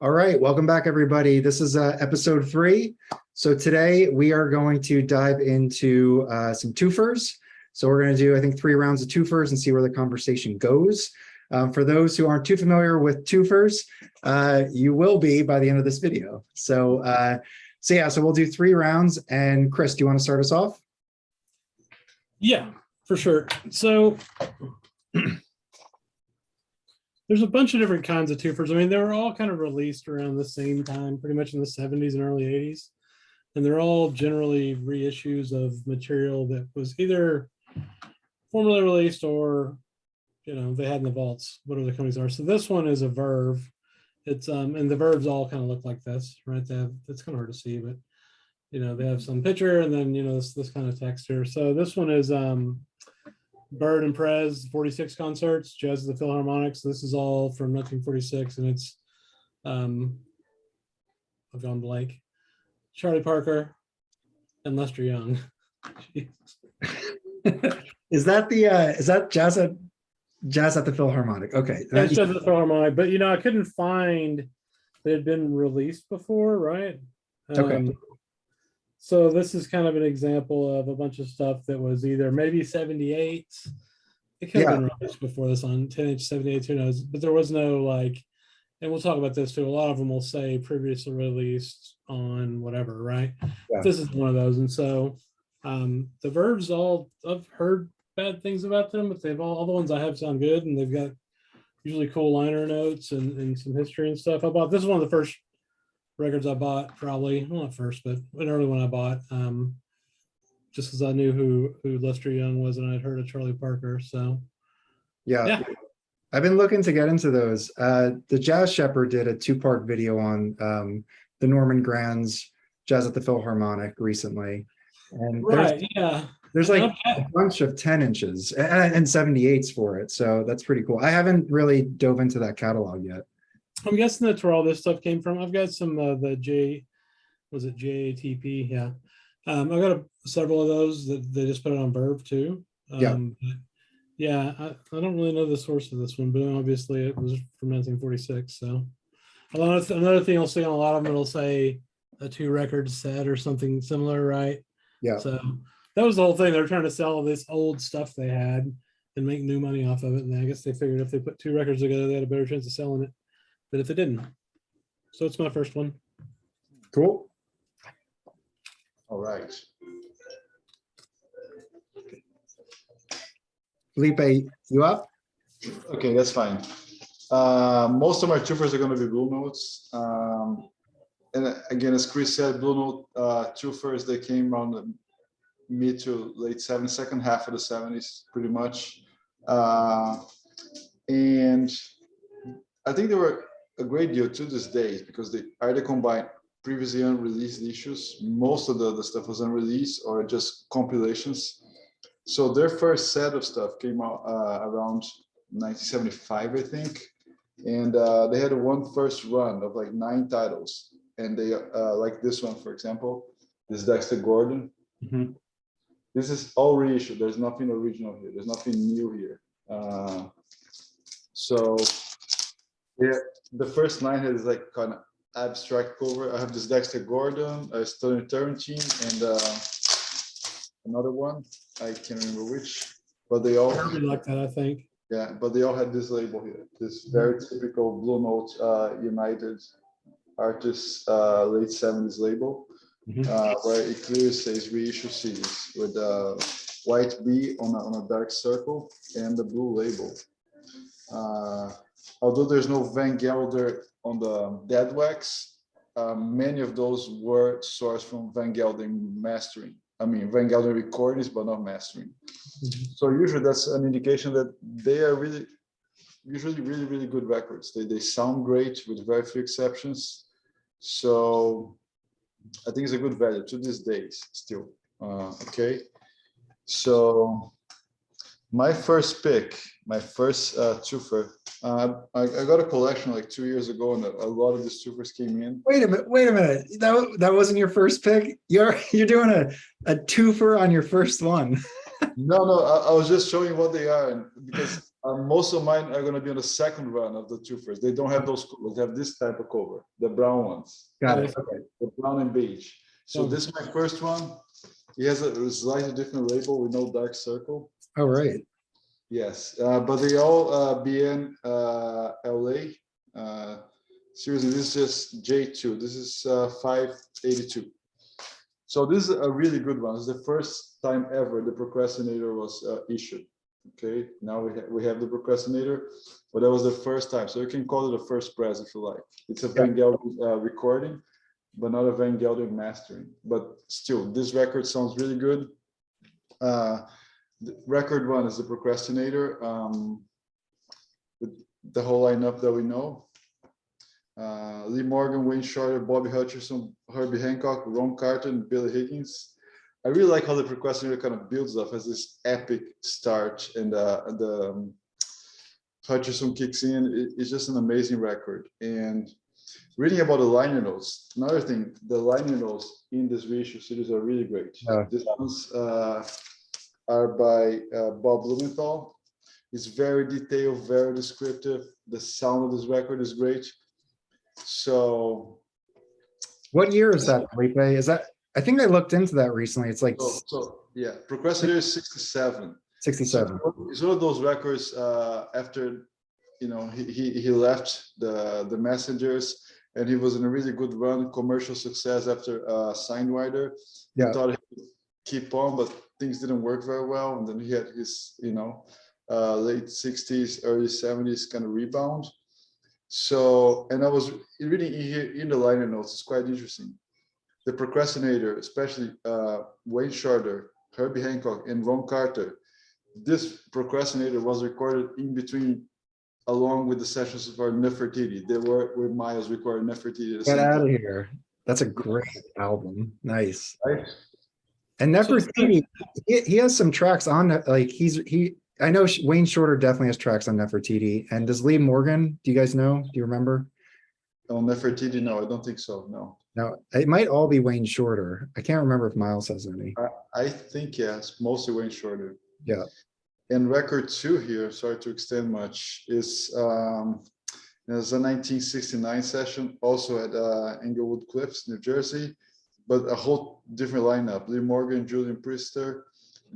All right, welcome back, everybody. This is episode 3. So today we are going to dive into some twofers. So we're going to do, I think, 3 rounds of twofers and see where the conversation goes. For those who aren't too familiar with twofers, you will be by the end of this video. So we'll do 3 rounds. And Chris, do you want to start us off? Yeah, for sure. So there's a bunch of different kinds of twofers. I mean, they were all kind of released around the same time, pretty much in the 70s and early 80s. And they're all generally reissues of material that was either formerly released or, they had in the vaults, whatever the companies are. So this one is a Verve. It's and the Verves all kind of look like this, right? It's kind of hard to see, but they have some picture and then this kind of text here. So this one is Bird and Prez 46 concerts, Jazz at the Philharmonics. This is all from 1946, and it's I've gone blank. Charlie Parker and Lester Young. Is that Jazz at the Philharmonic? Okay, that's Jazz at the Philharmonic, but I couldn't find that it had been released before, right? Okay. So this is kind of an example of a bunch of stuff that was either maybe 78. It could have been released before this on 10-inch 78, who knows? But there was no and we'll talk about this too. A lot of them will say previously released on whatever, right? Yeah. This is one of those. And so the Verves, I've heard bad things about them, but they've all the ones I have sound good, and they've got usually cool liner notes and some history and stuff. This is one of the first records I bought, probably, well, not first, but an early one I bought, just because I knew who Lester Young was and I'd heard of Charlie Parker. So yeah. I've been looking to get into those. The Jazz Shepherd did a 2-part video on the Norman Granz Jazz at the Philharmonic recently, and there's like a bunch of 10 inches and 78s for it, so that's pretty cool. I haven't really dove into that catalog yet. I'm guessing that's where all this stuff came from. I've got some the JATP? Yeah. I've got several of those that they just put it on Verve too. I don't really know the source of this one, but obviously it was from 1946. So another thing you'll see on a lot of them, it'll say a 2-record set or something similar, right? Yeah. So that was the whole thing. They're trying to sell all this old stuff they had and make new money off of it. And I guess they figured if they put 2 records together, they had a better chance of selling it than if they didn't. So it's my first one. Cool. All right. Felipe, you up? Okay, that's fine. Most of my twofers are going to be Blue Notes. And again, as Chris said, Blue Note twofers, they came around the mid to late 70s, second half of the 70s, pretty much. And I think they were a great deal to this day because they either combine previously unreleased issues. Most of the stuff was unreleased or just compilations. So their first set of stuff came out around 1975, I think. And they had one first run of like 9 titles. And they like this one, for example, this Dexter Gordon. Mm-hmm. This is all reissued. There's nothing original here. There's nothing new here. So yeah, the first 9 has like kind of abstract cover. I have this Dexter Gordon, Stone Turrentine, and another one. I can't remember which, but they all like that, I think. Yeah, but they all had this label here. This very typical Blue Note United Artists late 70s label, where it clearly says reissue CDs with a white B on a dark circle and the blue label. Although there's no Van Gelder on the dead wax, many of those were sourced from Van Gelder mastering. I mean, Van Gelder recordings, but not mastering. So usually that's an indication that they are really good records. They sound great with very few exceptions. So I think it's a good value to these days still. Okay. So my first pick, my first twofer, I got a collection like 2 years ago, and a lot of these twofers came in. Wait a minute. That wasn't your first pick? You're doing a twofer on your first one. No, I was just showing what they are, and because Most of mine are going to be on the second run of the Twofers. They don't have those covers. They have this type of cover, the brown ones. Got it. Okay. The brown and beige. So this is my first one. He has a slightly different label with no dark circle. Oh, right. Yes, but they all BN LA. Seriously, this is just J2. This is 582. So this is a really good one. It's the first time ever the Procrastinator was issued. Okay, now we have the Procrastinator, but that was the first time. So you can call it a first press if you like. It's a Van Gelder recording, but not a Van Gelder mastering. But still, this record sounds really good. The record one is the Procrastinator, the whole lineup that we know. Lee Morgan, Wayne Shorter, Bobby Hutcherson, Herbie Hancock, Ron Carter, and Billy Higgins. I really like how the Procrastinator kind of builds up as this epic start, and the Hutcherson kicks in. It's just an amazing record. And reading about the liner notes, another thing, the liner notes in this reissue series are really great. These ones are by Bob Blumenthal. It's very detailed, very descriptive. The sound of this record is great. So, what year is that, Felipe? Is that? I think I looked into that recently. It's like yeah, Procrastinator is 67. 67. So it's one of those records after, you know, he left the Messengers, and he was in a really good run, commercial success after Signwriter. He thought he would keep on, but things didn't work very well. And then he had his, you know, late 60s, early 70s kind of rebound. So, and I was reading here in the liner notes, it's quite interesting. The Procrastinator, especially Wayne Shorter, Herbie Hancock, and Ron Carter, this Procrastinator was recorded in between, along with the sessions for Nefertiti. They were with Miles recording Nefertiti. Get out of here. That's a great album. Nice. Right? And Nefertiti, he has some tracks on that. Like I know Wayne Shorter definitely has tracks on Nefertiti. And does Lee Morgan, do you guys know? Do you remember? On Nefertiti, no, I don't think so. No. No, it might all be Wayne Shorter. I can't remember if Miles has any. I think yes, mostly Wayne Shorter. Yeah. And record 2 here, sorry to extend much, is there's a 1969 session, also at Englewood Cliffs, New Jersey, but a whole different lineup. Lee Morgan, Julian Priester,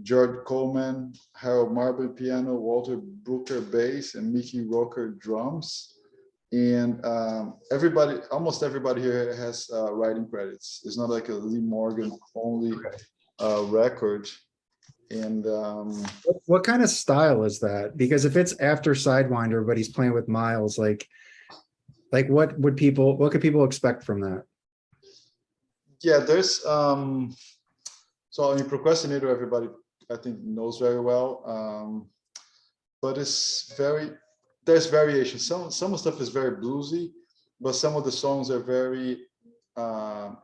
George Coleman, Harold Marble piano, Walter Brooker bass, and Mickey Roker drums. And almost everybody here has writing credits. It's not like a Lee Morgan only record. And what kind of style is that? Because if it's after Sidewinder, but he's playing with Miles, like what could people expect from that? Yeah, there's so I mean, Procrastinator, everybody I think knows very well, but there's variation. Some of the stuff is very bluesy, but some of the songs are very kind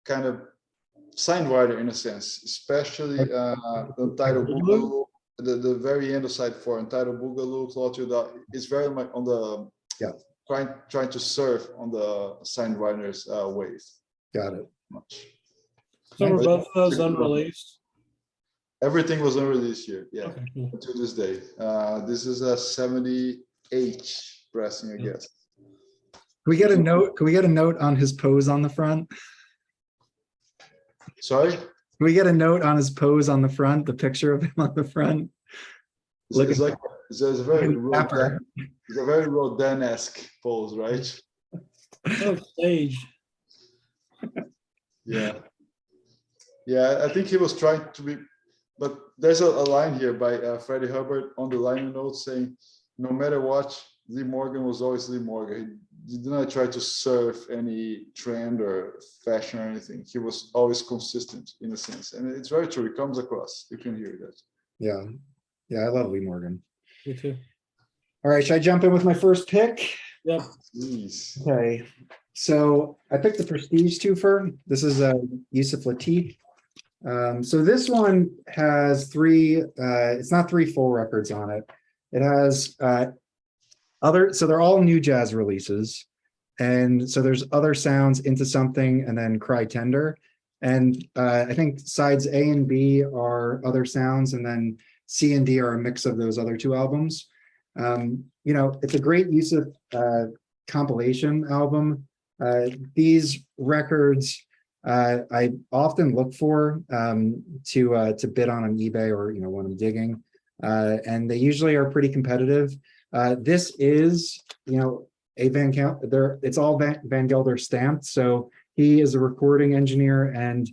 of Signwriter in a sense, especially Untitled Boogaloo, the very end of side 4, Untitled Boogaloo, Clotilde, is very much on the trying to surf on the Signwriter's wave. Got it. So were both of those unreleased? Everything was unreleased here, yeah, Okay, cool. to this day. This is a 70H pressing, I guess. Can we get a note? Can we get a note on his pose on the front? Sorry? Can we get a note on his pose on the front, the picture of him on the front? It's like it's a very Rodin-esque pose, right? So staged. Yeah. Yeah, I think he was trying to be, but there's a line here by Freddie Hubbard on the liner notes saying, no matter what, Lee Morgan was always Lee Morgan. He did not try to surf any trend or fashion or anything. He was always consistent in a sense. And it's very true. It comes across. You can hear that. Yeah. Yeah, I love Lee Morgan. Me too. All right, should I jump in with my first pick? Yep. Please. Okay, so I picked the Prestige Twofer. This is Yusuf Lateef. So this one has it's not 3 full records on it. It has so they're all new jazz releases. And so there's Other Sounds, Into Something, and then Cry Tender. And I think sides A and B are Other Sounds, and then C and D are a mix of those other two albums. You know, it's a great use of compilation album. These records I often look for to bid on eBay or, you know, when I'm digging, and they usually are pretty competitive. This is, you know, a it's all Van Gelder stamped, so he is a recording engineer, and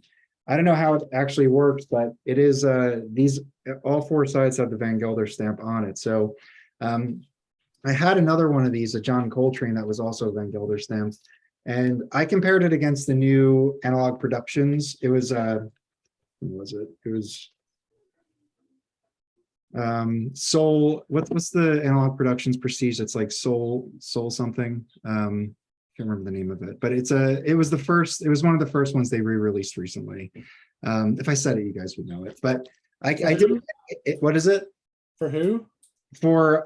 I don't know how it actually works, but it is these all four sides have the Van Gelder stamp on it. So I had another one of these, a John Coltrane, that was also Van Gelder stamped, and I compared it against the new Analog Productions. It was who was it? It was Soul. What's the Analog Productions Prestige? It's like Soul something. Can't remember the name of it, but it was one of the first ones they re-released recently. If I said it, you guys would know it. But I did it. What is it? For who? For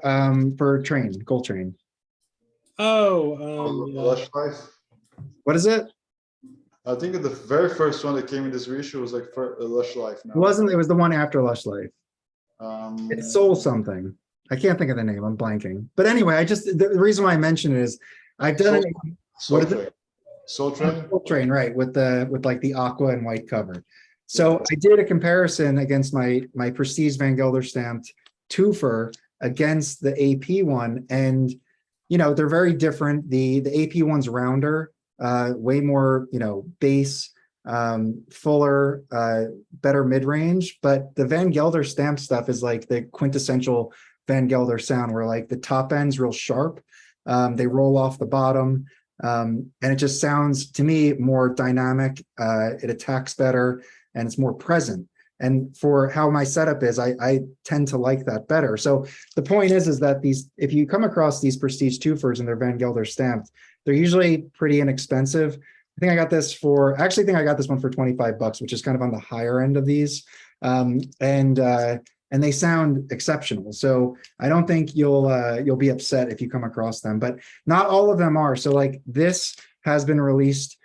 Coltrane. Oh, Lush Life. What is it? I think the very first one that came in this reissue was like for Lush Life. It wasn't. It was the one after Lush Life. Um, It's Soul something. I can't think of the name. I'm blanking. But anyway, the reason why I mention it is I've done it. What is it? Soul Train. Train, right, with like the aqua and white cover. So I did a comparison against my Prestige Van Gelder stamped Twofer against the AP one, and you know, they're very different. The AP one's rounder, way more, you know, bass, fuller, better mid-range, but the Van Gelder stamp stuff is like the quintessential Van Gelder sound, where like the top end's real sharp, they roll off the bottom, and it just sounds to me more dynamic, it attacks better, and it's more present. And for how my setup is, I tend to like that better. So the point is that if you come across these Prestige Twofers and they're Van Gelder stamped, they're usually pretty inexpensive. I think I got this one for $25, which is kind of on the higher end of these. And they sound exceptional. So I don't think you'll be upset if you come across them, but not all of them are. So like this has been released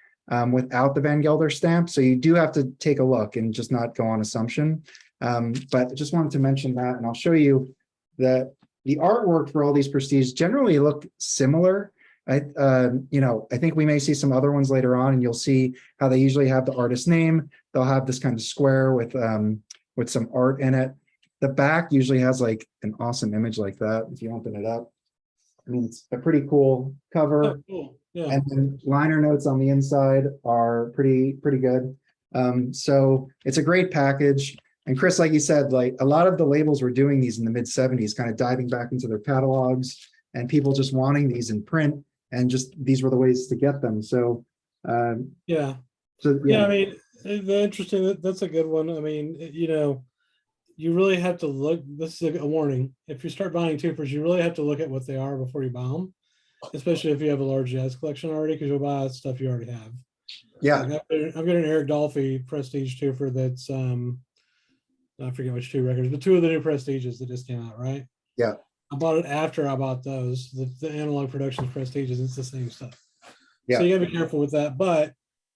without the Van Gelder stamp. So you do have to take a look and just not go on assumption. But I just wanted to mention that, and I'll show you that the artwork for all these Prestige generally look similar. You know, I think we may see some other ones later on, and you'll see how they usually have the artist name. They'll have this kind of square with some art in it. The back usually has like an awesome image like that. If you open it up, I mean, it's a pretty cool cover. Oh, cool. Yeah. And then liner notes on the inside are pretty good. So it's a great package. And Chris, like you said, like a lot of the labels were doing these in the mid-70s, kind of diving back into their catalogs and people just wanting these in print, and just these were the ways to get them. So yeah. So Yeah, I mean, the interesting, that's a good one. I mean, you know, you really have to look, this is a warning. If you start buying Twofers, you really have to look at what they are before you buy them, especially if you have a large jazz collection already, because you'll buy stuff you already have. Yeah. Like I've got an Eric Dolphy Prestige Twofer that's, I forget which two records, but two of the new Prestiges that just came out, right? Yeah. I bought it after I bought those, the Analog Productions Prestiges. It's the same stuff. Yeah. So you gotta be careful with that. But,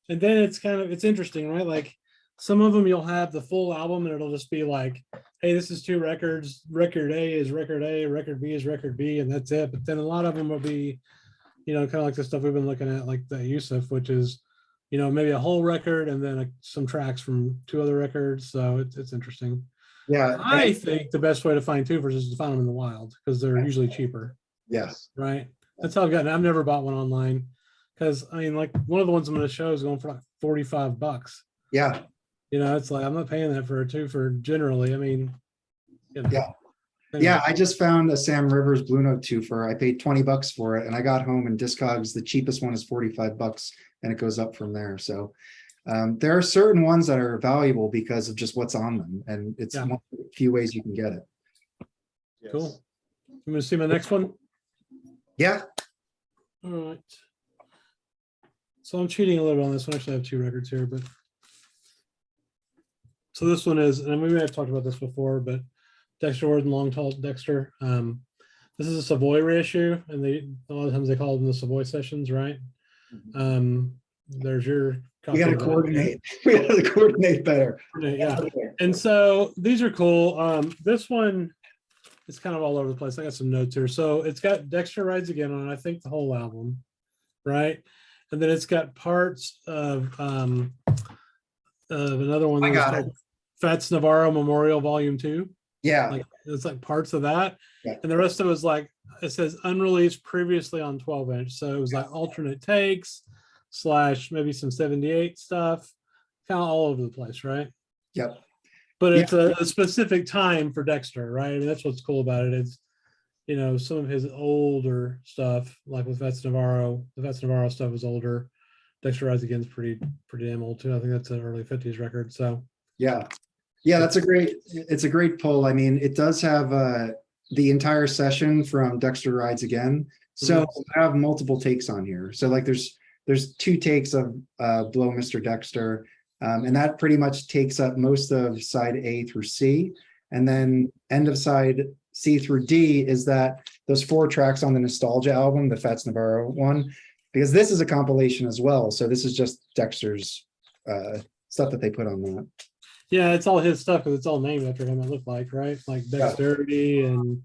and then it's interesting, right? Like some of them you'll have the full album and it'll just be like, hey, this is two records. Record A is record A, record B is record B, and that's it. But then a lot of them will be, you know, kind of like the stuff we've been looking at, like the Yusuf, which is, you know, maybe a whole record and then some tracks from two other records. So it's interesting. Yeah. I think the best way to find Twofers is to find them in the wild, because they're usually cheaper. Yes. Right. That's how I've gotten. I've never bought one online, because I mean, like one of the ones I'm going to show is going for like $45. Yeah. You know, it's like I'm not paying that for a Twofer generally. I mean, you know. Yeah. Anyway. Yeah, I just found a Sam Rivers Blue Note Twofer. I paid $20 for it, and I got home and Discogs, the cheapest one is $45, and it goes up from there. So there are certain ones that are valuable because of just what's on them, and it's one of the few ways you can get it. Yes. Cool. I'm going to see my next one. Yeah. All right. So I'm cheating a little bit on this one. Actually, I have two records here, but so this one is, and we may have talked about this before, but Dexter Ward and Long Tall Dexter. This is a Savoy reissue, and a lot of times they call them the Savoy sessions, right? Mm-hmm. There's your We got to copy of that. coordinate. We got to coordinate better. Yeah. Okay. And so these are cool. This one is kind of all over the place. I got some notes here. So it's got Dexter Rides Again on it, I think the whole album, right? And then it's got parts of another one I that was got it. called Fats Navarro Memorial Volume 2. Yeah. Like it's like parts of that. Yeah. And the rest of it was like, it says unreleased previously on 12-inch. So it was like alternate takes / maybe some 78 stuff, kind of all over the place, right? Yep. But it's a specific time for Dexter, right? And that's what's cool about it. It's, you know, some of his older stuff, like with Fats Navarro, the Fats Navarro stuff was older. Dexter Rides Again is pretty damn old too. I think that's an early 50s record. So Yeah. It's a great pull. I mean, it does have the entire session from Dexter Rides Again. So I have multiple takes on here. So like there's 2 takes of Blow Mr. Dexter. And that pretty much takes up most of side A through C. And then end of side C through D is that those 4 tracks on the Nostalgia album, the Fats Navarro one, because this is a compilation as well. So this is just Dexter's stuff that they put on that. yeah, it's all his stuff because it's all named after him, it looked like, right? Like Dexterity and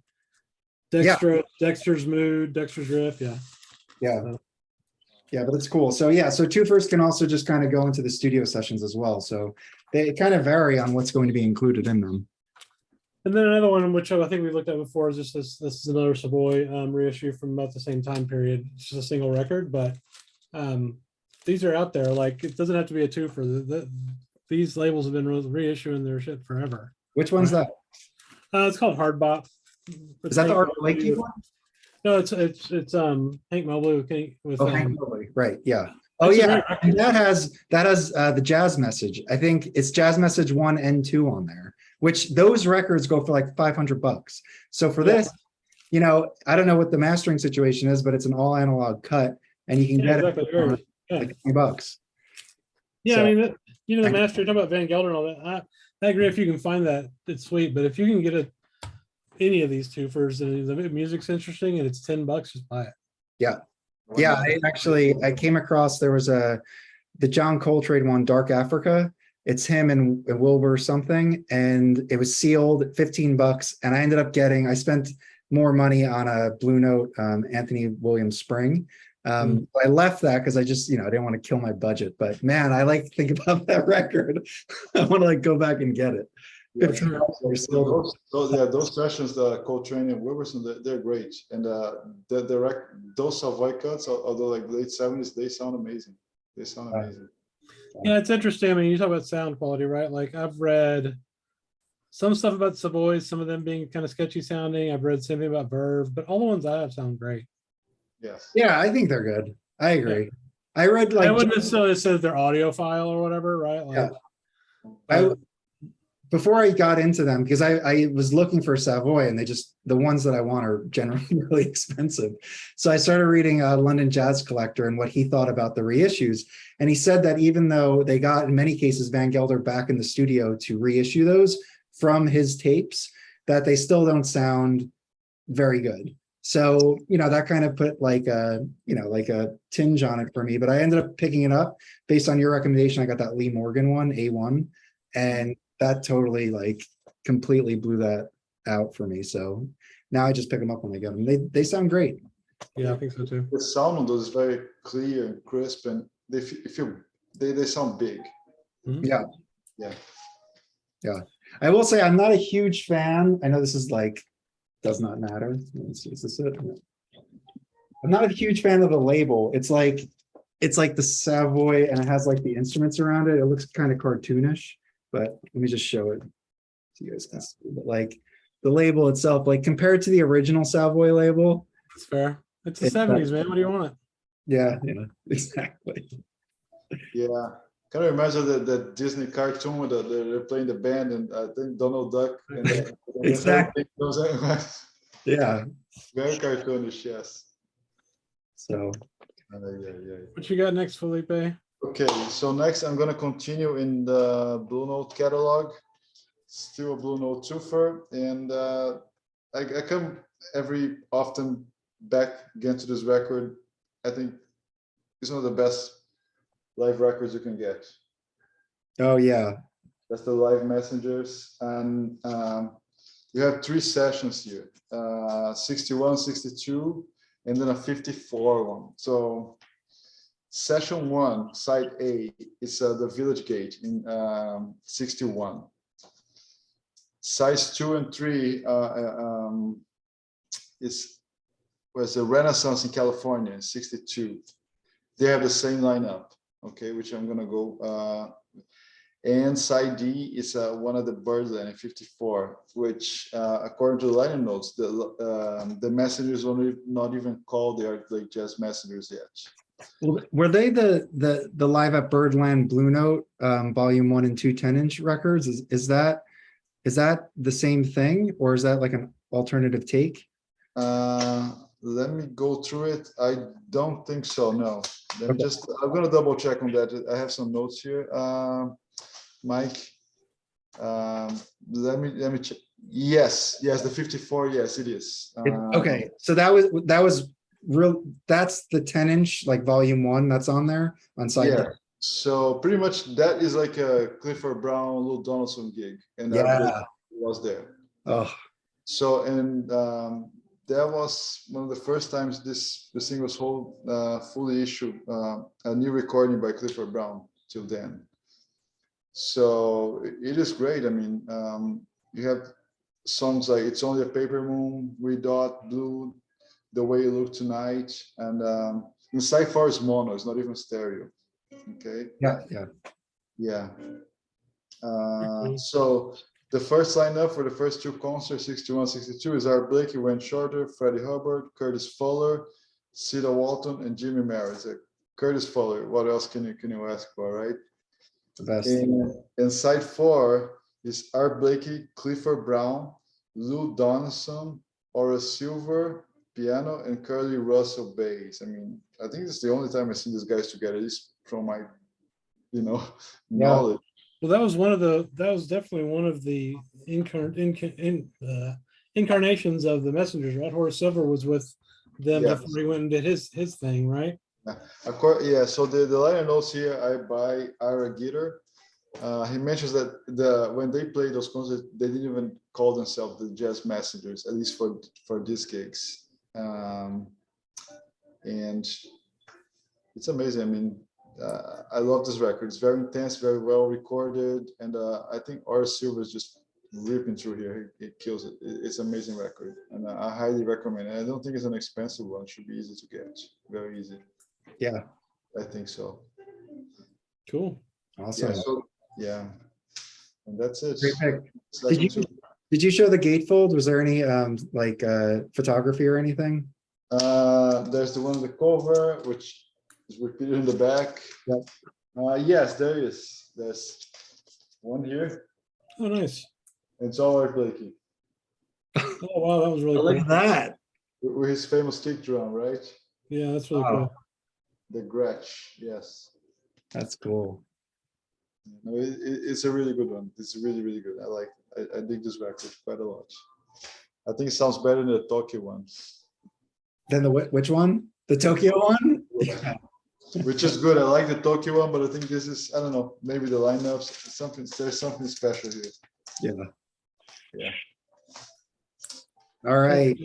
Dexter's Mood, Dexter's Riff. Yeah. Yeah, but it's cool. So yeah, so Twofers can also just kind of go into the studio sessions as well. So they kind of vary on what's going to be included in them. And then another one, which I think we looked at before, is just this is another Savoy reissue from about the same time period. It's just a single record, but these are out there. Like, it doesn't have to be a twofer. These labels have been reissuing their shit forever. Which one's that? It's called Hard Bop. Is that the Art Blakey one? No, it's Hank Mobley with Hank Mobley, right? Yeah. Oh yeah, and that has the Jazz Message. I think it's Jazz Message 1 and 2 on there, which those records go for like $500. So for this, you know, I don't know what the mastering situation is, but it's an all analog cut, and you can get it for like $20. Yeah, So, I mean, you know, the master, you're talking about Van Gelder and all that. I agree. If you can find that, it's sweet. But if you can get any of these twofers and the music's interesting and it's $10, just buy it. Yeah. I came across, there was the John Coltrane one, Dark Africa. It's him and Wilbur something, and it was sealed $15. And I spent more money on a Blue Note Anthony Williams Spring. I left that because I just, I didn't want to kill my budget. But man, I like to think about that record. I want to like go back and get it. Those sessions, the Coltrane and Wilburson, they're great, and those Savoy cuts, although like late 70s, they sound amazing. Yeah, it's interesting. I mean, you talk about sound quality, right? Like, I've read some stuff about Savoys, some of them being kind of sketchy sounding. I've read something about Verve, but all the ones I have sound great. Yes. Yeah, I think they're good. I agree. Yeah. I read like, I wouldn't necessarily say they're audiophile or whatever, right? Like, yeah. Before I got into them, because I was looking for Savoy, and the ones that I want are generally really expensive. So I started reading London Jazz Collector and what he thought about the reissues. And he said that even though they got, in many cases, Van Gelder back in the studio to reissue those from his tapes, that they still don't sound very good. So, that kind of put like a tinge on it for me, but I ended up picking it up based on your recommendation. I got that Lee Morgan one, A1, and that totally like completely blew that out for me. So now I just pick them up when I get them. They sound great. Yeah, I think so too. The sound on those is very clear and crisp, and they sound big. Mm-hmm. Yeah. I will say I'm not a huge fan. I know this is like, does not matter. Let's see, is this it? I'm not a huge fan of the label. It's like the Savoy, and it has like the instruments around it. It looks kind of cartoonish, but let me just show it so you guys can see. But like the label itself, like compared to the original Savoy label. It's fair. It's the 70s, man. What do you want? Yeah, exactly. Yeah. Kind of reminds of the Disney cartoon where they're playing the band, and I think Donald Duck. And exactly. Yeah. Very cartoonish, yes. So. What you got next, Felipe? Okay, so next I'm going to continue in the Blue Note catalog. Still a Blue Note twofer, and I come every often back again to this record. I think it's one of the best live records you can get. Oh, yeah. That's the live messengers. And you have 3 sessions here, 61, 62, and then a 54 one. So session 1, side A, is the Village Gate in 61. Sides 2 and 3 was a Renaissance in California in 62. They have the same lineup, okay, which I'm gonna go. And side D is one of the Birdland in 54, which according to the liner notes, the messengers only not even called the Art Blake Jazz Messengers yet. Well, were they the live at Birdland Blue Note volume 1 and 2 10-inch records? Is that the same thing, or is that like an alternative take? Let me go through it. I don't think so. No. Let me Okay. just. I'm gonna double check on that. I have some notes here. Mike, let me check. Yes, the 54. Yes, it is. Okay, so that was real. That's the 10-inch, like volume 1 that's on there on side. Yeah. So pretty much that is like a Clifford Brown, Lou Donaldson gig, and Yeah. was there. Oh, So and that was one of the first times the thing was fully issued, a new recording by Clifford Brown till then. So it is great. I mean, you have songs like "It's Only a Paper Moon," "Redot," "Blue," "The Way You Look Tonight," and inside far is mono. It's not even stereo. Okay. yeah. So the first lineup for the first 2 concerts, 61, 62, is Art Blakey, Wayne Shorter, Freddie Hubbard, Curtis Fuller, Cedar Walton, and Jimmy Merritt. Curtis Fuller, what else can you ask for, right? The best. And side 4 is Art Blakey, Clifford Brown, Lou Donaldson, Ora Silver, piano, and Curly Russell bass. I mean, I think it's the only time I've seen these guys together, at least from my, knowledge. Well, that was definitely one of the incarnations of the Messengers, right? Horace Silver was with them before he went and did his thing, right? Of course, yeah. So the liner notes here, I buy Ira Gitter. He mentions that when they played those concerts, they didn't even call themselves the Jazz Messengers, at least for these gigs. And it's amazing. I mean, I love this record. It's very intense, very well recorded, and I think Horace Silver is just ripping through here. He kills it. It's an amazing record, and I highly recommend it. I don't think it's an expensive one. It should be easy to get. Very easy. Yeah. I think so. Cool. Awesome. Yeah. And that's it. Great pick. Did you show the gatefold? Was there any photography or anything? There's the one on the cover, which is repeated in the back. Yep. Yes, there is. There's one here. Oh, nice. It's all Art Blakey. Oh, wow, that was really cool. Look at that. With his famous kick drum, right? Yeah, that's really cool. The Gretsch, yes. That's cool. No, it's a really good one. It's really, really good. I dig this record quite a lot. I think it sounds better than the Tokyo one. Then which one? The Tokyo one? Yeah. Which is good. I like the Tokyo one, but I think this is, I don't know, maybe the lineups, there's something special here. Yeah. All right.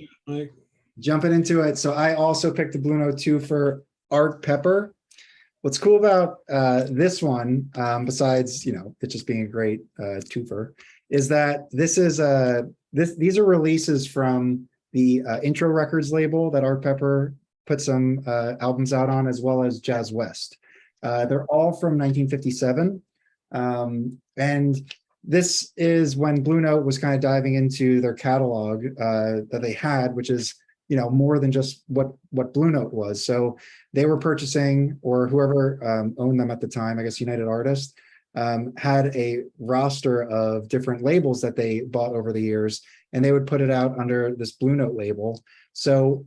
Jumping into it. So I also picked the Blue Note 2 for Art Pepper. What's cool about this one, besides it just being a great twofer, is that this is these are releases from the Intro Records label that Art Pepper put some albums out on, as well as Jazz West. They're all from 1957, and this is when Blue Note was kind of diving into their catalog that they had, which is more than just what Blue Note was. So they were purchasing, or whoever owned them at the time, I guess United Artists, had a roster of different labels that they bought over the years, and they would put it out under this Blue Note label. So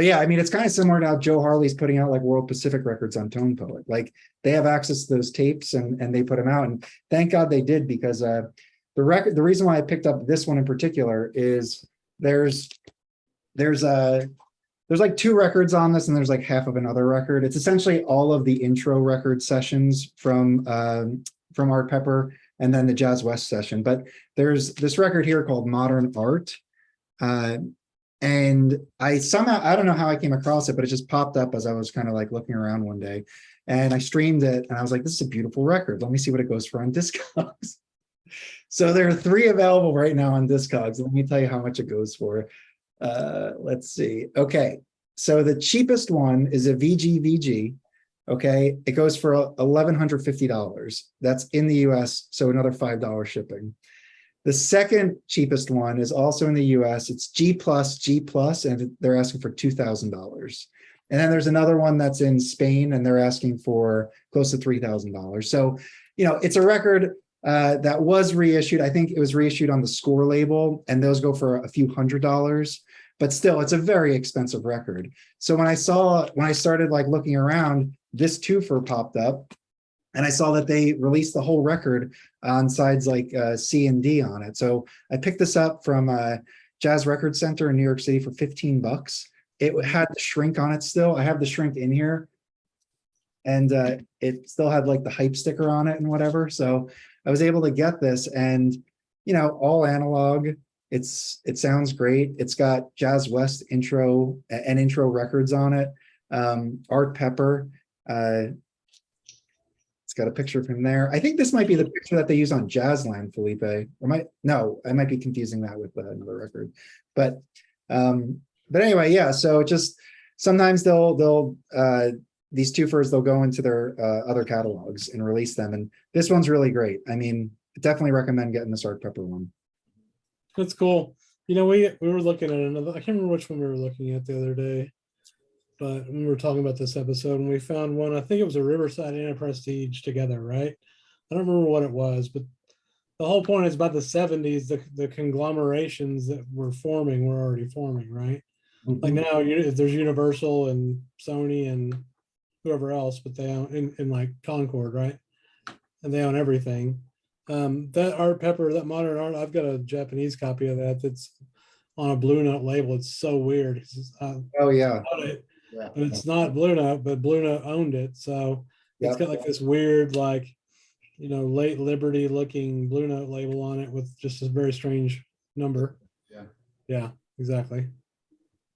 yeah, I mean, it's kind of similar to how Joe Harley's putting out like World Pacific Records on Tone Poet. Like they have access to those tapes and they put them out, and thank God they did, because the reason why I picked up this one in particular is there's there's like 2 records on this, and there's like half of another record. It's essentially all of the intro record sessions from Art Pepper, and then the Jazz West session. But there's this record here called Modern Art. And I don't know how I came across it, but it just popped up as I was kind of like looking around one day, and I streamed it, and I was like, this is a beautiful record. Let me see what it goes for on Discogs. So there are 3 available right now on Discogs. Let me tell you how much it goes for. Let's see. Okay. So the cheapest one is a VG. Okay. It goes for $1,150. That's in the US. So another $5 shipping. The second cheapest one is also in the US. It's G+, and they're asking for $2,000. And then there's another one that's in Spain, and they're asking for close to $3,000. So, it's a record that was reissued. I think it was reissued on the Score label, and those go for a few $100s. But still, it's a very expensive record. So when I started like looking around, this Twofer popped up, and I saw that they released the whole record on sides like C and D on it. So I picked this up from Jazz Record Center in New York City for $15. It had the shrink on it still. I have the shrink in here, and it still had like the hype sticker on it and whatever. So I was able to get this, and all analog. It sounds great. It's got Jazz West intro and intro records on it. Art Pepper. It's got a picture of him there. I think this might be the picture that they use on Jazzland, Felipe. No, I might be confusing that with another record. But anyway, yeah. So just sometimes they'll these Twofers, they'll go into their other catalogs and release them. And this one's really great. I mean, definitely recommend getting this Art Pepper one. That's cool. We were looking at another, I can't remember which one we were looking at the other day, but we were talking about this episode, and we found one, I think it was a Riverside and a Prestige together, right? I don't remember what it was, but the whole point is about the 70s, the conglomerations that were already forming, right? Mm-hmm. Like now there's Universal and Sony and whoever else, but they own in like Concord, right? And they own everything. That Art Pepper, that Modern Art, I've got a Japanese copy of that's on a Blue Note label. It's so weird. Oh yeah. But it's not Blue Note, but Blue Note owned it. So it's got like this weird, like, late Liberty looking Blue Note label on it with just a very strange number. Yeah, exactly.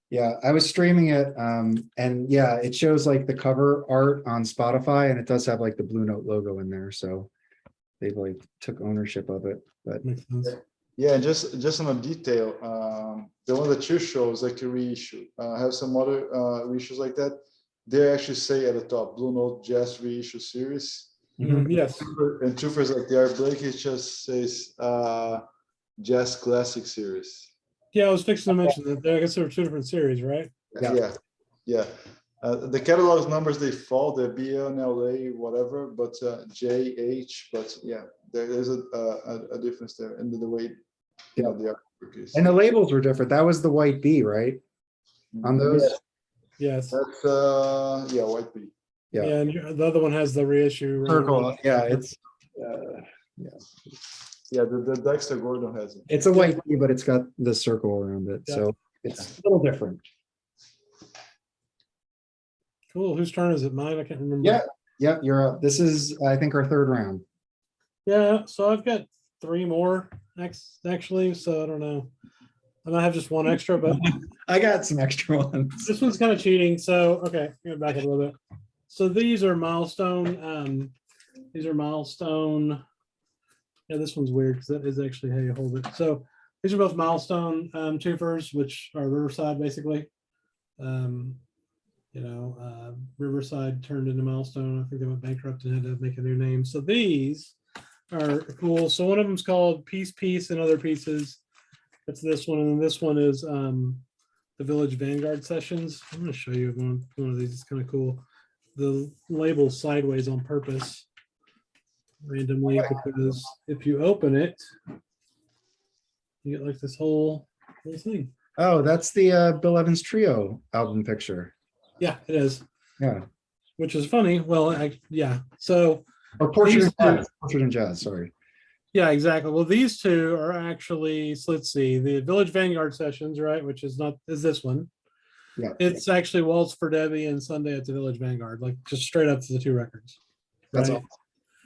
Yeah, I was streaming it, and yeah, it shows like the cover art on Spotify, and it does have like the Blue Note logo in there. So they've like took ownership of it. But makes sense. Yeah, and just on a detail, the one that you show is like a reissue. I have some other reissues like that. They actually say at the top, Blue Note Jazz Reissue Series. Mm-hmm. Yes. And Twofer's like the Art Blake, it just says Jazz Classic Series. Yeah, I was fixing to mention that. I guess there were 2 different series, right? Yeah. The catalog numbers, they fall, the BL, LA, whatever, but JH, but yeah, there is a difference there in the way the artwork is. And the labels were different. That was the white B, right? On those? Yes. That's white B. Yeah. And the other one has the reissue. Circle. Yeah, it's the Dexter Gordon has it. It's a white B, but it's got the circle around it. Yeah. So it's a little different. Cool. Whose turn is it? Mine? I can't remember. Yeah, you're up. This is, I think, our 3rd round. Yeah, so I've got 3 more next, actually. So I don't know. I might have just one extra, but I got some extra ones. this one's kind of cheating. So okay, I'm gonna back up a little bit. So these are milestone. Yeah, this one's weird because that is actually how you hold it. So these are both milestone Twofers, which are Riverside basically. Riverside turned into Milestone. I think they went bankrupt and had to make a new name. So these are cool. So one of them's called Piece and Other Pieces. That's this one, and then this one is the Village Vanguard Sessions. I'm going to show you one of these. It's kind of cool. The label's sideways on purpose, randomly, because if you open it, you get like this whole thing. Oh, that's the Bill Evans Trio album picture. Yeah, it is. Yeah. Which is funny. Well, yeah. So. Or Portrait and Jazz, sorry. Yeah, exactly. Well, these 2 are actually, so let's see, the Village Vanguard Sessions, right? Which is this one. Yeah. It's actually Waltz for Debbie and Sunday at the Village Vanguard, like just straight up to the two records. That's Right. awesome.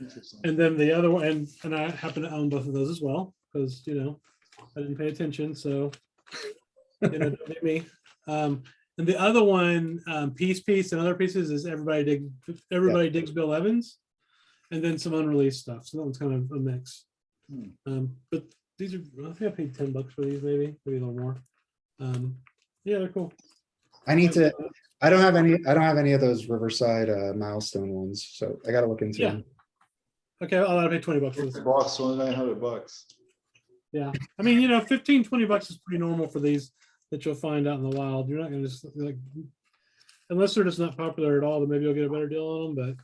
Interesting. And then the other one, and I happen to own both of those as well, because I didn't pay attention, so don't hit me. And the other one, piece and other pieces is everybody digs Bill Evans, and then some unreleased stuff. So that one's kind of a mix. But these are, I think I paid $10 for these, maybe a little more. Yeah, they're cool. I don't have any of those Riverside milestone ones, so I gotta look into Yeah. them. Okay, I'll pay $20 for this. Box only $900. Yeah, I mean, $15-20 is pretty normal for these that you'll find out in the wild. You're not gonna just like, unless they're just not popular at all, then maybe you'll get a better deal on them.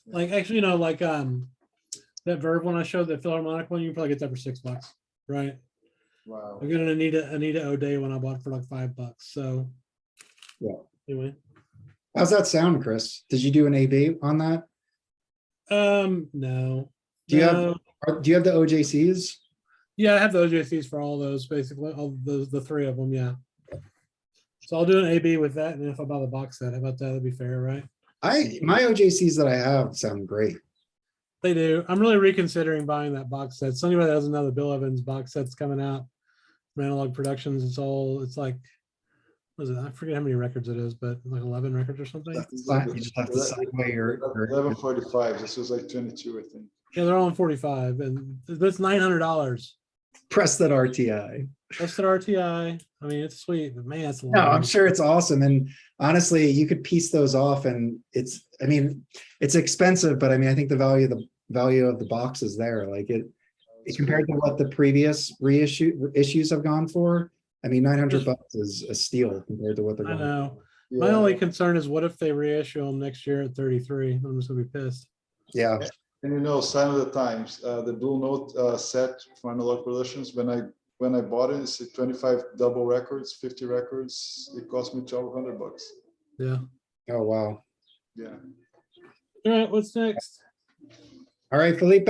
But like, actually, that Verve one I showed, that Philharmonic one, you can probably get that for $6, right? Wow. I got an Anita O'Day one I bought for like $5. So Yeah. Anyway, How's that sound, Chris? Did you do an AB on that? no. Do you have No. Do you have the OJCs? Yeah, I have the OJCs for all those, basically, all the three of them. Yeah. So I'll do an AB with that, and if I buy the box set, how about that? That'd be fair, right? My OJCs that I have sound great. They do. I'm really reconsidering buying that box set. So anybody that doesn't know, the Bill Evans box set's coming out from Analog Productions. It's like, what is it? I forget how many records it is, but like 11 records or something. You just have to sign away your 1145. This was like 22, I think. Yeah, they're all in 45, and that's $900. press that RTI. That's the RTI. I mean, it's sweet, but man, it's a No, lot. I'm sure it's awesome. And honestly, you could piece those off and it's expensive, but I mean, I think the value of the box is there. Like it compared to what the previous issues have gone for. I mean, $900 is a steal compared to what they're I going. know. Yeah. My only concern is what if they reissue them next year at 33? I'm just gonna be pissed. Yeah. And sign of the times, the Blue Note set from Analog Productions, when I bought it, it's 25 double records, 50 records. It cost me $1,200. Yeah. Oh, wow. Yeah. All right, what's next? All right, Felipe.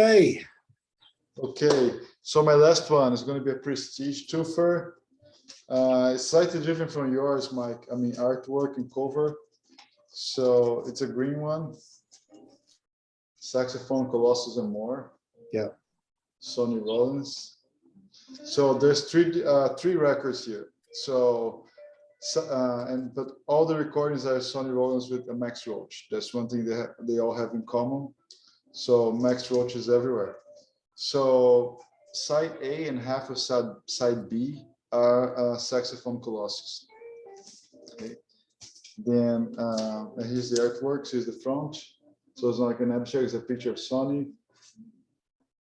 Okay, so my last one is going to be a Prestige Twofer. It's slightly different from yours, Mike. I mean, artwork and cover. So it's a green one. Saxophone, Colossus, and more. Yeah. Sonny Rollins. So there's three records here. But all the recordings are Sonny Rollins with a Max Roach. That's one thing they all have in common. So Max Roach is everywhere. So side A and half of side B are Saxophone Colossus. Okay. Then here's the artwork. Here's the front. So it's not like an abstract, it's a picture of Sonny.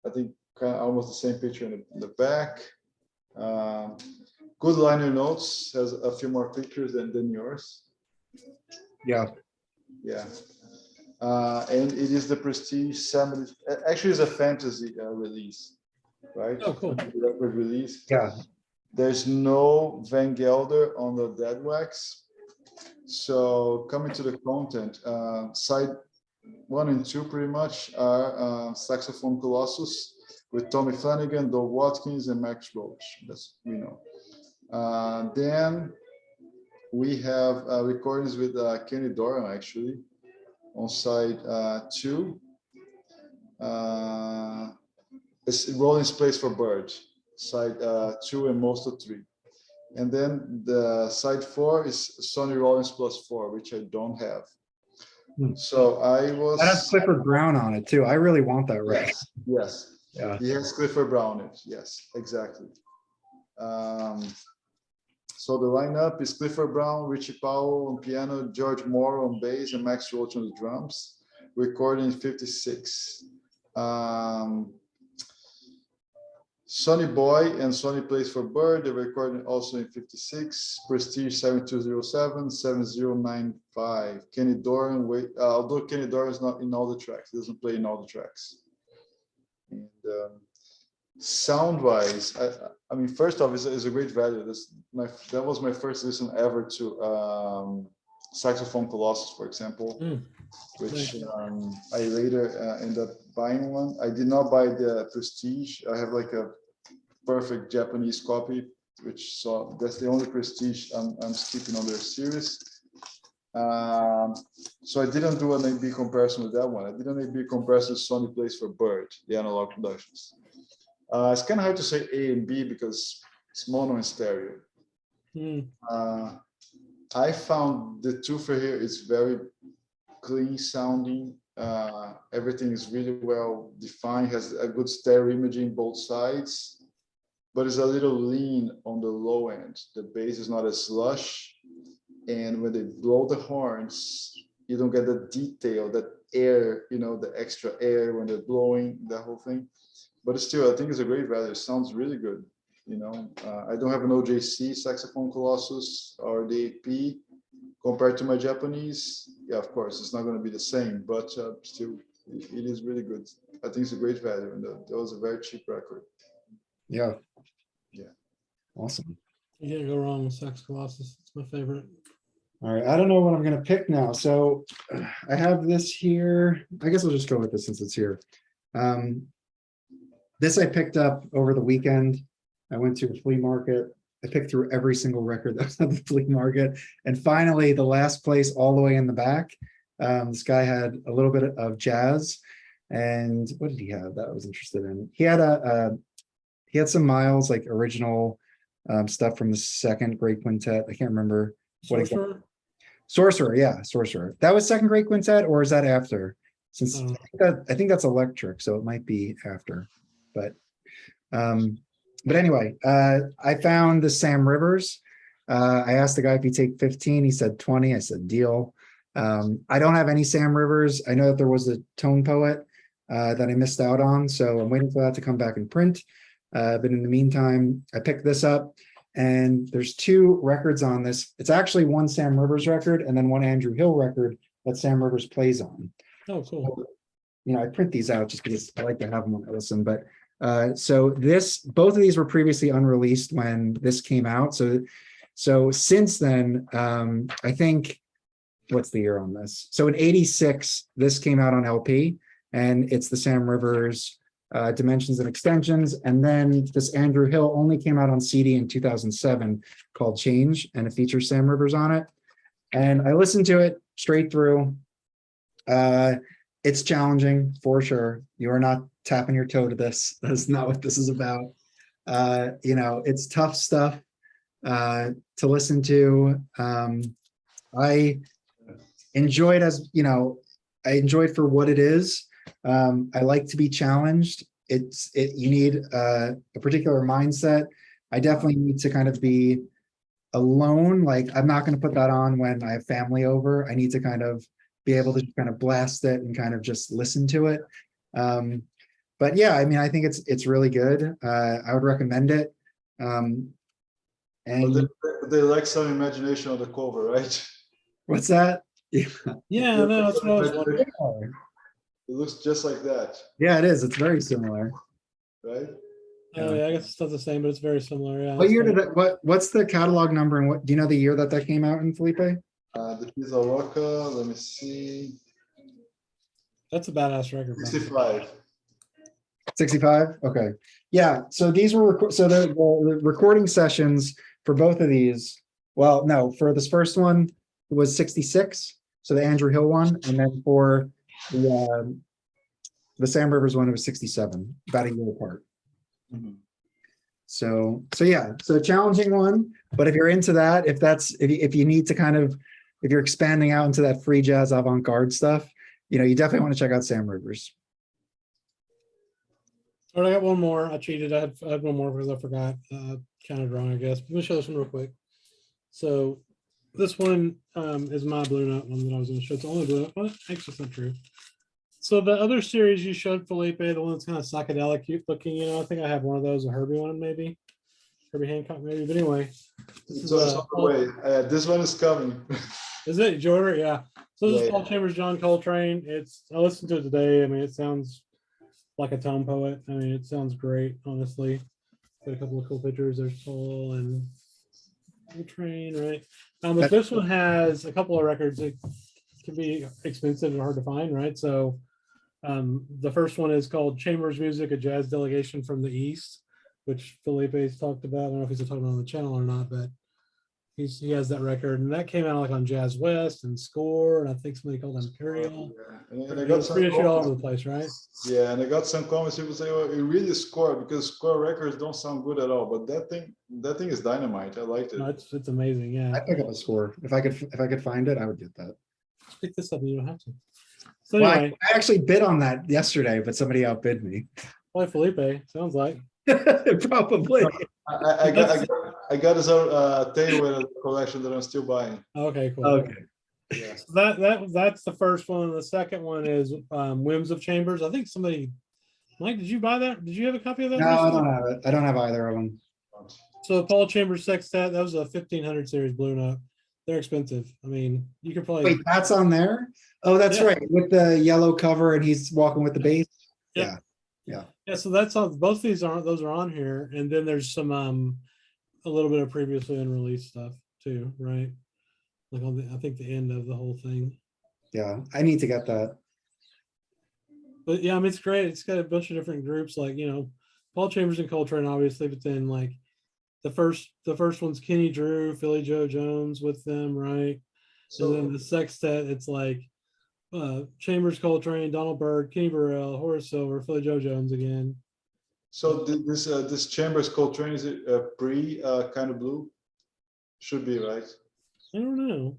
I think kind of almost the same picture in the back. Good liner notes, has a few more pictures than yours. Yeah. Yeah. And it is the Prestige 70. Actually, it's a fantasy release, right? Oh, cool. Record release. Yeah. There's no Van Gelder on the dead wax. So coming to the content, side 1 and 2 pretty much are Saxophone Colossus with Tommy Flanagan, Doug Watkins, and Max Roach. That's we know. Then we have recordings with Kenny Dorham actually on side 2. It's Rollins Plays for Bird, side 2 and most of 3. And then the side 4 is Sonny Rollins +4, which I don't have. So I was. That has Clifford Brown on it too. I really want that record. Yes. Yeah. He has Clifford Brown in it. Yes, exactly. So the lineup is Clifford Brown, Richie Powell on piano, George Moore on bass, and Max Roach on the drums. Recording in 56. Sonny Boy and Sonny Plays for Bird, they recorded also in 56. Prestige 7207, 7095. Kenny Dorham, although Kenny Dorham is not in all the tracks, he doesn't play in all the tracks. And sound-wise, I mean, first off, it's a great value. That was my first listen ever to Saxophone Colossus, for example, which I later ended up buying one. I did not buy the Prestige. I have like a perfect Japanese copy that's the only prestige I'm skipping on their series. So I didn't do an A/B comparison with that one. I did an A/B comparison with Sony Plays for Bird, the analog productions. It's kind of hard to say A and B because it's mono and stereo. I found the Twofer here is very clean sounding. Everything is really well defined, has a good stereo imaging both sides, but it's a little lean on the low end. The bass is not as lush. And when they blow the horns, you don't get the detail, that air, the extra air when they're blowing, that whole thing. But still, I think it's a great value. It sounds really good. I don't have an OJC saxophone Colossus or the AP compared to my Japanese. Yeah, of course, it's not going to be the same, but still, it is really good. I think it's a great value, and that was a very cheap record. Yeah. Yeah. Awesome. You can't go wrong with Sax Colossus. It's my favorite. All right, I don't know what I'm gonna pick now. So I have this here. I guess I'll just go with this since it's here. This I picked up over the weekend. I went to a flea market. I picked through every single record that was at the flea market. And finally, the last place all the way in the back, this guy had a little bit of jazz. And what did he have that I was interested in? He had some Miles, like original stuff from the second Great Quintet. I can't remember what exactly. Sorcerer, yeah, Sorcerer. That was second Great Quintet, or is that after? Since I think that's electric, so it might be after. But anyway, I found the Sam Rivers. I asked the guy if he'd take 15. He said 20. I said deal. I don't have any Sam Rivers. I know that there was a Tone Poet that I missed out on, so I'm waiting for that to come back in print. But in the meantime, I picked this up. And there's 2 records on this. It's actually one Sam Rivers record and then one Andrew Hill record that Sam Rivers plays on. Oh, cool. So, I print these out just because I like to have them when I listen. But so both of these were previously unreleased when this came out. So since then, I think, what's the year on this? So in '86, this came out on LP, and it's the Sam Rivers Dimensions and Extensions, and then this Andrew Hill only came out on CD in 2007 called Change, and it features Sam Rivers on it. And I listened to it straight through. It's challenging for sure. You are not tapping your toe to this. That's not what this is about. It's tough stuff to listen to. I enjoyed I enjoyed for what it is. I like to be challenged. You need a particular mindset. I definitely need to kind of be alone. Like, I'm not going to put that on when I have family over. I need to kind of be able to kind of blast it and kind of just listen to it. But yeah, I mean, I think it's really good. I would recommend it. And they lack some imagination on the cover, right? What's that? Yeah, no, that's what I was wondering. It looks just like that. Yeah, it is. It's very similar. Right? Oh, yeah, I guess it's not the same, but it's very similar. Yeah. What year did it? What's the catalog number, and do you know the year that came out in, Felipe? The Pizza Loca, let me see. That's a badass record. 65. 65. Okay. Yeah. So these were the recording sessions for both of these. Well, no, for this first one it was 66. So the Andrew Hill one, and then for the Sam Rivers one, it was 67, about a year apart. Mm-hmm. So yeah, so challenging one, but if you're into that, if you need to kind of, if you're expanding out into that free jazz avant-garde stuff, you definitely want to check out Sam Rivers. All right, I got one more. I cheated. I had one more because I forgot. Counted wrong, I guess. Let me show this one real quick. So this one is my Blue Note one that I was going to show. It's the only Blue Note. Well, actually, it's not true. So the other series you showed, Felipe, the one that's kind of psychedelic looking, I think I have one of those, a Herbie one maybe. Herbie Hancock maybe. But anyway. So it's on the way. This one is coming. Is it? Did you order it? Yeah. So this is Paul Yeah. Chambers, John Coltrane. I listened to it today. I mean, it sounds like a Tone Poet. I mean, it sounds great, honestly. Got a couple of cool pictures. There's Paul and Coltrane, right? But this one has a couple of records that can be expensive and hard to find, right? So the first one is called Chambers Music, a Jazz Delegation from the East. which Felipe's talked about. I don't know if he's talking about on the channel or not, but he has that record, and that came out like on Jazz West and Score, and I think somebody called Imperial. Yeah. And I It got was some reissued all over comments. the place, right? Yeah, and I got some comments. People say, "Oh, it really scored because score records don't sound good at all." But that thing is dynamite. I liked it. No, it's amazing. Yeah, I pick up a score. If I could find it, I would get that. just pick this up and you don't have to. So Well, anyway, I actually bid on that yesterday, but somebody outbid me. play Felipe. Sounds like. Probably. I got this Tailwind collection that I'm still buying. Okay, cool. Okay. Yeah. So that's the first one. And the second one is Whims of Chambers. I think somebody, Mike, did you buy that? Did you have a copy of that? No, I recently? don't have it. I don't have either of them. So Paul Chambers Sextet, that was a 1500 series blue note. They're expensive. I mean, you could probably Wait, that's on there? Oh, that's Yeah. right. With the yellow cover and he's walking with the bass. Yeah. Yeah. Yeah, so that's on both these those are on here, and then there's some a little bit of previously unreleased stuff too, right? Like on the I think the end of the whole thing. Yeah. I need to get that. But yeah, I mean it's great. It's got a bunch of different groups, like Paul Chambers and Coltrane, obviously, but then like the first one's Kenny Drew, Philly Joe Jones with them, right? And then So, the sextet, it's like Chambers, Coltrane, Donald Byrd, Kenny Burrell, Horace Silver, Philly Joe Jones again. so this Chambers Coltrane is it pre kind of blue? Should be right. I don't know.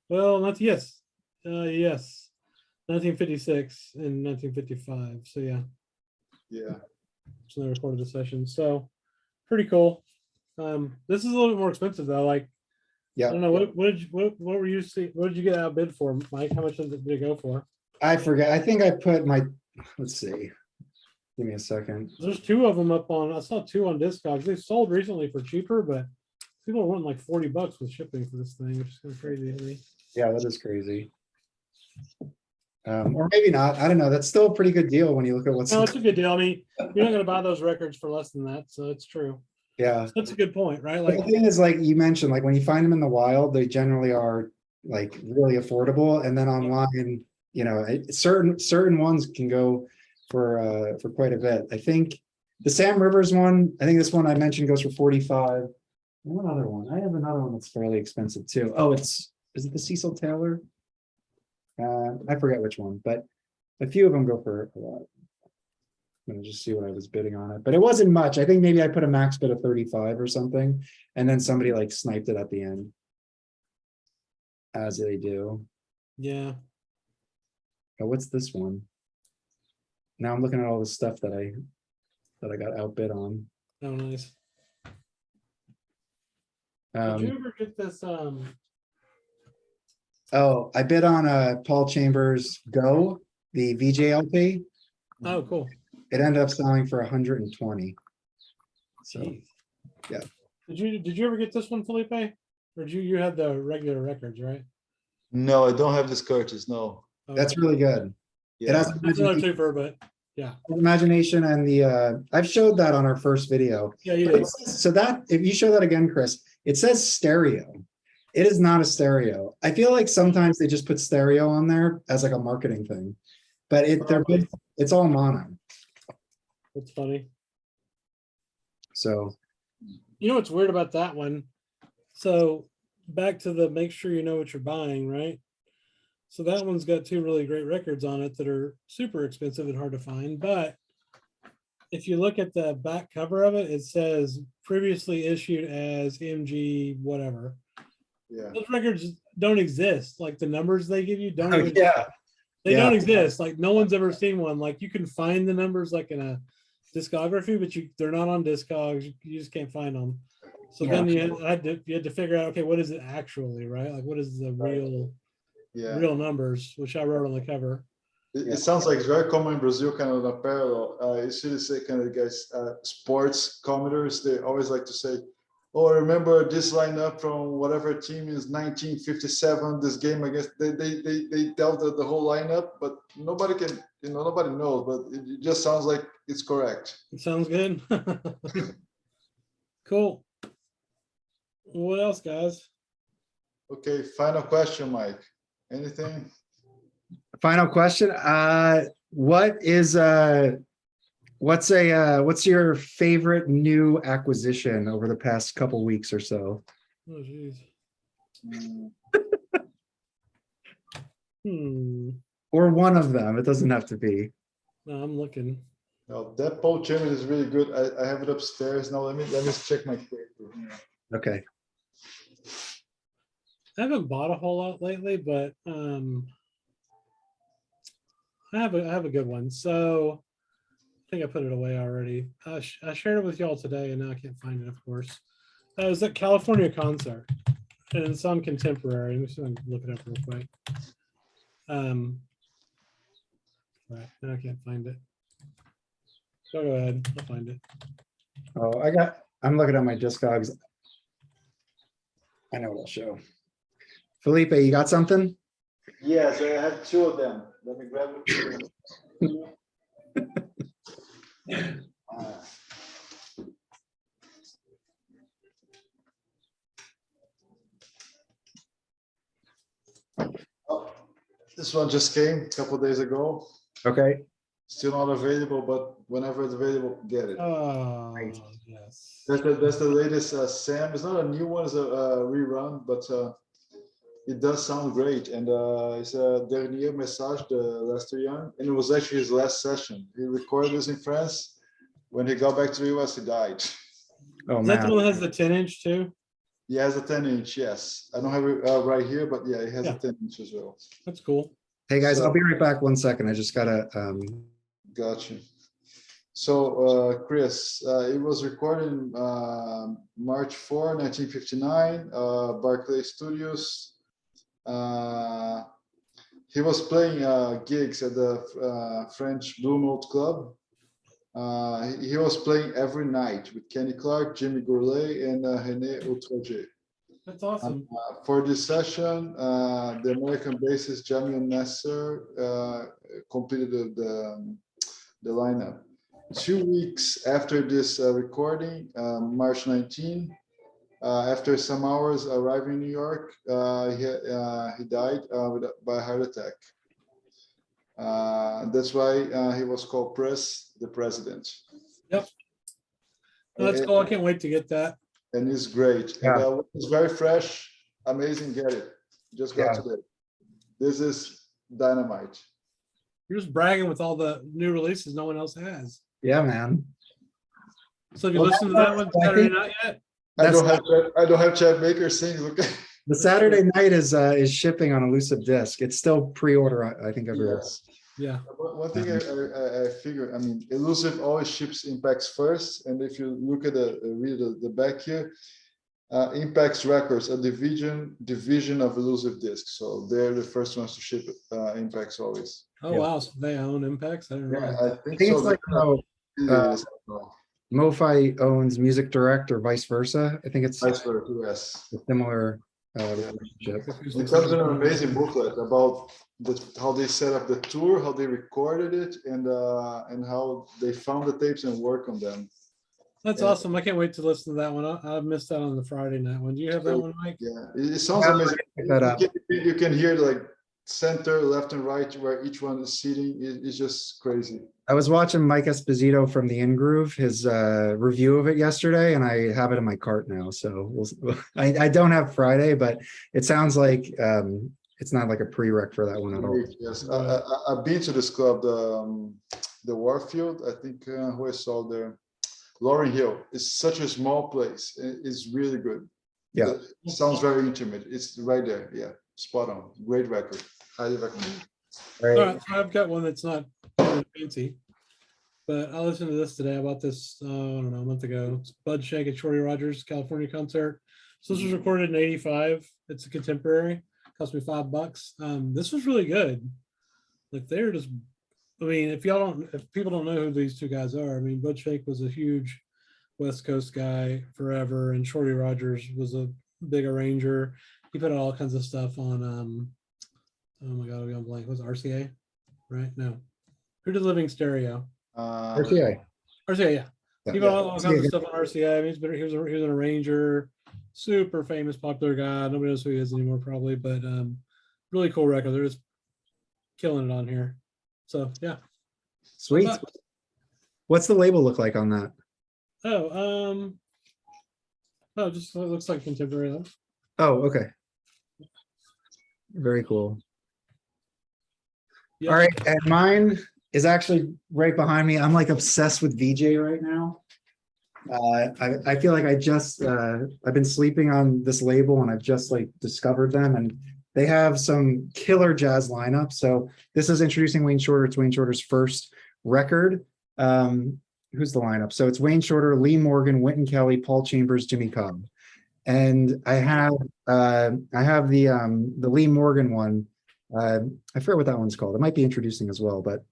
Well, not yes. Yes. 1956 and 1955. So yeah, Yeah. so they recorded the session. So pretty cool. This is a little bit more expensive though. Like I Yeah. don't know what were you see? What did you get outbid for, Mike? How much did it go for? I forget. I think I put my, let's see. Give me a second. There's two of them up on. I saw two on Discogs. They've sold recently for cheaper, but people are wanting like $40 with shipping for this thing, which is kind of crazy to me. Yeah, that is crazy. Or maybe not. I don't know. That's still a pretty good deal when you look at what's. No, it's a good deal. I mean, you're not going to buy those records for less than that, so it's true. Yeah. That's a good point, right? But Like, the thing is, like you mentioned, like when you find them in the wild, they generally are like really affordable. And then online, certain ones can go for quite a bit. I think the Sam Rivers one, I think this one I mentioned goes for 45. One other one. I have another one that's fairly expensive too. Oh, is it the Cecil Taylor? I forget which one, but a few of them go for a lot. I'm gonna just see what I was bidding on it, but it wasn't much. I think maybe I put a max bid of 35 or something, and then somebody like sniped it at the end, as they do. yeah. Oh, what's this one? Now I'm looking at all the stuff that I got outbid on. Oh, nice. Did you ever get this? Oh, I bid on Paul Chambers Go, the VJLP. Oh, cool. It ended up selling for 120. So Jeez. yeah. Did you ever get this one, Felipe? Or did you had the regular records, right? No, I don't have this Curtis. No. That's really good. It has It's another twofer, but yeah. imagination and the I've showed that on our first video. Yeah, you did. So that if you show that again, Chris, it says stereo. It is not a stereo. I feel like sometimes they just put stereo on there as like a marketing thing, but it's all mono. That's funny. So You know what's weird about that one? So back to the make sure you know what you're buying, right? So that one's got two really great records on it that are super expensive and hard to find. But if you look at the back cover of it, it says previously issued as MG whatever. Yeah. Those records don't exist. Like the numbers they give you don't even, yeah, they yeah. don't exist. Like no one's ever seen one. Like you can find the numbers like in a discography, but they're not on Discogs. You just can't find them. So Yeah. then you had to figure out, okay, what is it actually, right? Like what is the real numbers, which I wrote on the cover. It sounds like it's very common in Brazil, kind of a parallel. You see, say kind of guys, sports commenters, they always like to say, "Oh, I remember this lineup from whatever team is 1957. This game against." They tell the whole lineup, but nobody can, nobody knows. But it just sounds like it's correct. It sounds good. Cool. What else, guys? Okay, final question, Mike. Anything? Final question. What is what's your favorite new acquisition over the past couple weeks or so? Oh, geez. Mm, Or one of them. It doesn't have to be. No, I'm looking. No, that Paul Chambers is really good. I have it upstairs now. Let me check my paper. Okay. I haven't bought a whole lot lately, but I have a good one. So I think I put it away already. I shared it with y'all today, and now I can't find it. Of course, it was at California concert, and it's on contemporary. I'm just gonna look it up real quick. Right now I can't find it. So go ahead, I'll find it. Oh, I'm looking at my Discogs. I know what I'll show. Felipe, you got something? Yes, I have two of them. Let me grab it. Oh, this one just came a couple days ago. Okay. Still not available, but whenever it's available, get it. Oh, Right. yes. That's the latest Sam. It's not a new one, it's a rerun, but it does sound great. And it's a Dernier Message de Lester Young, and it was actually his last session. He recorded this in France. When he got back to the US, he died. Oh, Is that the man. one that has the 10-inch too? He has a 10-inch, yes. I don't have it right here, but yeah, he has a 10-inch as well. That's cool. Hey, guys, So- I'll be right back 1 second. I just gotta, Gotcha. So, Chris, it was recorded in March 4, 1959, Barclay Studios. He was playing gigs at the French Blue Note Club. He was playing every night with Kenny Clark, Jimmy Gourlay, and René Outrager. That's awesome. For this session, the American bassist Jamil Nasser completed the lineup. 2 weeks after this recording, March 19, after some hours arriving in New York, he died by a heart attack. That's why he was called the President. Yep. That's cool. I can't wait to get that. And it's great. Yeah. And it's very fresh, amazing. Get it. Just got Yeah. today. This is dynamite. You're just bragging with all the new releases no one else has. yeah, man. So have you Well, listened to that one I Saturday think- night yet? I don't have Chad Baker singing. Look at The Saturday night is shipping on Elusive Disc. It's still pre-order, I think, everywhere. yes. Yeah. One thing I figure, I mean, Elusive always ships Impacts first, and if you look at read the back here, Impacts Records, a division of Elusive Disc, so they're the first ones to ship Impacts always. Oh Yeah. wow. So they own Impacts. I didn't Yeah, realize I that. I think think so. it's like how Yes, MoFi owns Music Direct or vice versa. I think it's a vice versa, yes. similar relationship. It comes in an amazing booklet about how they set up the tour, how they recorded it, and how they found the tapes and work on them. That's Yeah. awesome. I can't wait to listen to that one. I missed out on the Friday night one. Do you have that one, Mike? Yeah, it sounds Yeah, amazing. pick that up. You can hear like center, left, and right where each one is sitting. It's just crazy. I was watching Mike Esposito from the In Groove, his review of it yesterday, and I have it in my cart now. So I don't have Friday, but it sounds like it's not like a prereq for that one at all. Yes, I've been to this club, the Warfield. I think who I saw there, Lauryn Hill. It's such a small place. It's really good. Yeah. It sounds very intimate. It's right there. Yeah, spot on. Great record. Highly recommend. All All right. right, so I've got one that's not really fancy, but I listened to this today. I bought this, I don't know, a month ago. It's Bud Shank at Shorty Rogers California concert. So this was recorded in '85. It's a contemporary. Cost me $5. This was really good. Like they're just, I mean, if people don't know who these two guys are, I mean, Bud Shank was a huge West Coast guy forever, and Shorty Rogers was a big arranger. He put out all kinds of stuff on oh my god, I'm blank. Was it RCA? Right? No. Who did Living Stereo? RCA. RCA, yeah. He put Yeah. all kinds of stuff on RCA. I mean, he was an arranger, super famous, popular guy. Nobody knows who he is anymore, probably, but really cool record. They're just killing it on here. So yeah. Sweet. What's the label look like on that? Oh, oh, just it looks like contemporary though. Oh, okay. Very cool. Yep. All right, and mine is actually right behind me. I'm like obsessed with VJ right now. I feel like I've been sleeping on this label and I've just like discovered them, and they have some killer jazz lineup. So this is introducing Wayne Shorter. It's Wayne Shorter's first record. Who's the lineup? So it's Wayne Shorter, Lee Morgan, Wynton Kelly, Paul Chambers, Jimmy Cobb. And I have the Lee Morgan one. I forget what that one's called. It might be introducing as well, but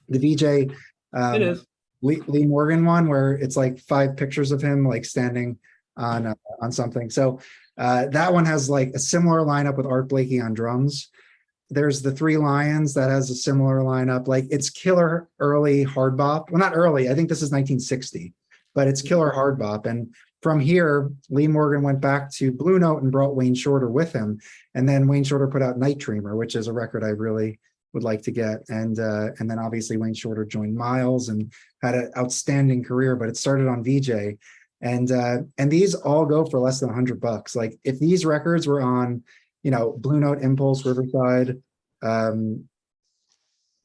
the VJ It is. Lee Morgan one where it's like 5 pictures of him like standing on something. So that one has like a similar lineup with Art Blakey on drums. There's the Three Lions that has a similar lineup. Like it's killer early hard bop. Well, not early. I think this is 1960, but it's killer hard bop. And from here, Lee Morgan went back to Blue Note and brought Wayne Shorter with him. And then Wayne Shorter put out Night Dreamer, which is a record I really would like to get. And then obviously Wayne Shorter joined Miles and had an outstanding career, but it started on VJ. And these all go for less than $100. Like if these records were on, you know, Blue Note, Impulse, Riverside,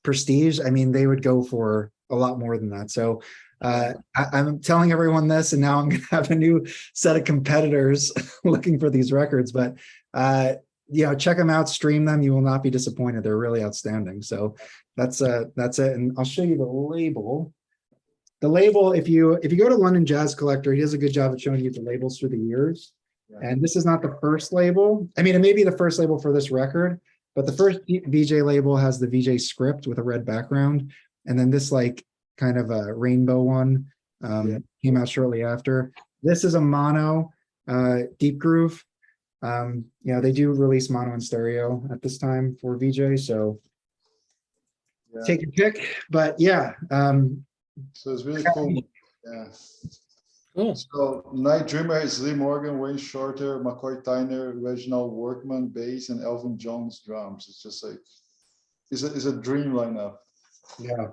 Prestige, I mean, they would go for a lot more than that. So I'm telling everyone this, and now I'm going to have a new set of competitors looking for these records. But you know, check them out, stream them. You will not be disappointed. They're really outstanding. So that's it. And I'll show you the label. The label, if you go to London Jazz Collector, he does a good job of showing you the labels through the years. Yeah. And this is not the first label. I mean, it may be the first label for this record, but the first VJ label has the VJ script with a red background. And then this like kind of a rainbow one came out shortly after. This is a mono deep groove. You know, they do release mono and stereo at this time for VJ, so take your pick. But yeah, so it's really cool. Yeah. Cool. So Night Dreamer is Lee Morgan, Wayne Shorter, McCoy Tyner, Reginald Workman bass, and Elvin Jones drums. It's just like it's a dream lineup. Yeah.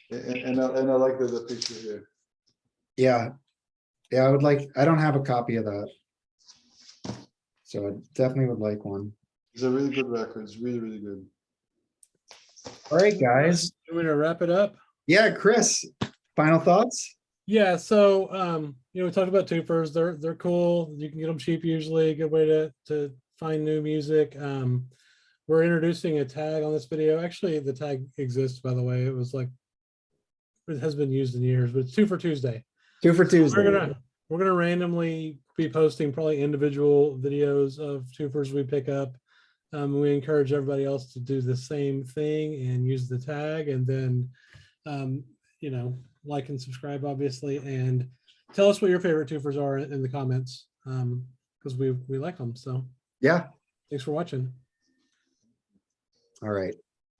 And I like the picture here. Yeah. I would like. I don't have a copy of that, so I definitely would like one. It's a really good record. It's really, really good. All right, guys. You want me to wrap it up? Yeah, Chris. Final thoughts? Yeah, so you know, we talked about Twofers. They're cool. You can get them cheap usually. Good way to find new music. We're introducing a tag on this video. Actually, the tag exists, by the way. It was like it has been used in years, but it's Twofer Tuesday. Twofer Tuesday. We're gonna randomly be posting probably individual videos of Twofers we pick up. We encourage everybody else to do the same thing and use the tag, and then you know, like and subscribe, obviously, and tell us what your favorite Twofers are in the comments, because we like them. So yeah, thanks for watching. All right.